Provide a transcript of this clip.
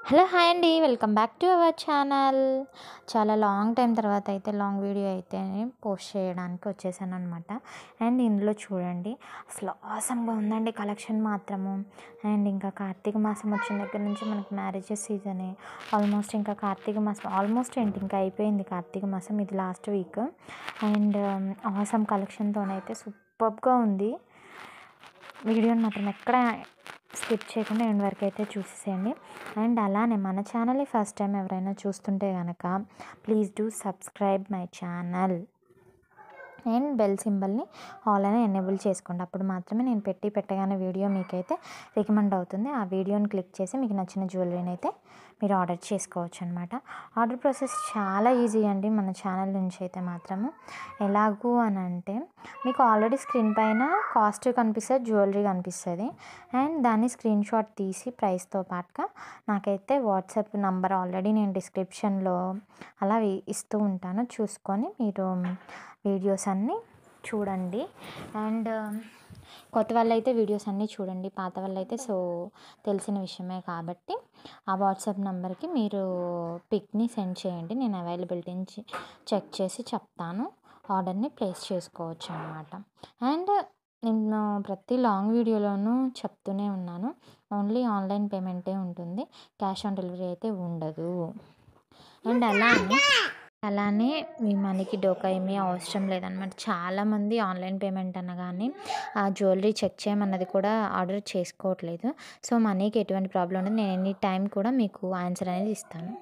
Hello hi అండి, welcome back to our channel. చాలా long time తర్వాత అయితే లాంగ్ వీడియో అయితే పోస్ట్ చేయడానికి వచ్చేసాను అనమాట. అండ్ ఇందులో చూడండి, అసలు ఆసంగా ఉందండి కలెక్షన్ మాత్రము. అండ్ ఇంకా కార్తీక మాసం వచ్చిన దగ్గర నుంచి మనకి మ్యారేజెస్ సీజనే. ఆల్మోస్ట్ ఇంకా కార్తీక మాసం ఆల్మోస్ట్ ఏంటి ఇంకా అయిపోయింది కార్తీక మాసం, ఇది లాస్ట్ వీక్. అండ్ ఆసమ్ కలెక్షన్తోనైతే సూపర్గా ఉంది. వీడియోని మాత్రం ఎక్కడ స్కిప్ చేయకుండా ఎండ్ వరకు అయితే చూసేసేయండి. అండ్ అలానే మన ఛానల్ని ఫస్ట్ టైం ఎవరైనా చూస్తుంటే కనుక please do subscribe my channel and bell సింబల్ని ఆల్ అని ఎనేబుల్ చేసుకోండి. అప్పుడు మాత్రమే నేను పెట్టగానే వీడియో మీకైతే రికమెండ్ అవుతుంది. ఆ వీడియోని క్లిక్ చేసి మీకు నచ్చిన జ్యువెలరీని అయితే మీరు ఆర్డర్ చేసుకోవచ్చు అనమాట. ఆర్డర్ ప్రాసెస్ చాలా ఈజీ అండి మన ఛానల్ నుంచి అయితే మాత్రము. ఎలాగూ అని అంటే మీకు ఆల్రెడీ స్క్రీన్ పైన కాస్ట్ కనిపిస్తుంది, జ్యువెలరీ కనిపిస్తుంది. అండ్ దాన్ని స్క్రీన్ షాట్ తీసి ప్రైస్తో పాటుగా నాకైతే వాట్సాప్ నంబర్ ఆల్రెడీ నేను డిస్క్రిప్షన్లో అలా ఇస్తూ ఉంటాను, చూసుకొని మీరు వీడియోస్ అన్నీ చూడండి. అండ్ కొత్త వాళ్ళైతే వీడియోస్ అన్నీ చూడండి, పాత వాళ్ళైతే తెలిసిన విషయమే కాబట్టి ఆ వాట్సాప్ నెంబర్కి మీరు పిక్ని సెండ్ చేయండి. నేను అవైలబిలిటీని చెక్ చేసి చెప్తాను, ఆర్డర్ని ప్లేస్ చేసుకోవచ్చు అనమాట. అండ్ నేను ప్రతి లాంగ్ వీడియోలోనూ చెప్తూనే ఉన్నాను, ఓన్లీ ఆన్లైన్ పేమెంటే ఉంటుంది, క్యాష్ ఆన్ డెలివరీ అయితే ఉండదు. అండ్ అలానే మీ మనీకి డోకా ఏమీ అవసరం లేదనమాట. చాలామంది ఆన్లైన్ పేమెంట్ అనగానే ఆ జ్యువెలరీ చెక్ చేయమన్నది కూడా ఆర్డర్ చేసుకోవట్లేదు. సో మనీకి ఎటువంటి ప్రాబ్లం ఉండదు, నేను ఎనీ టైం కూడా మీకు ఆన్సర్ అనేది ఇస్తాను.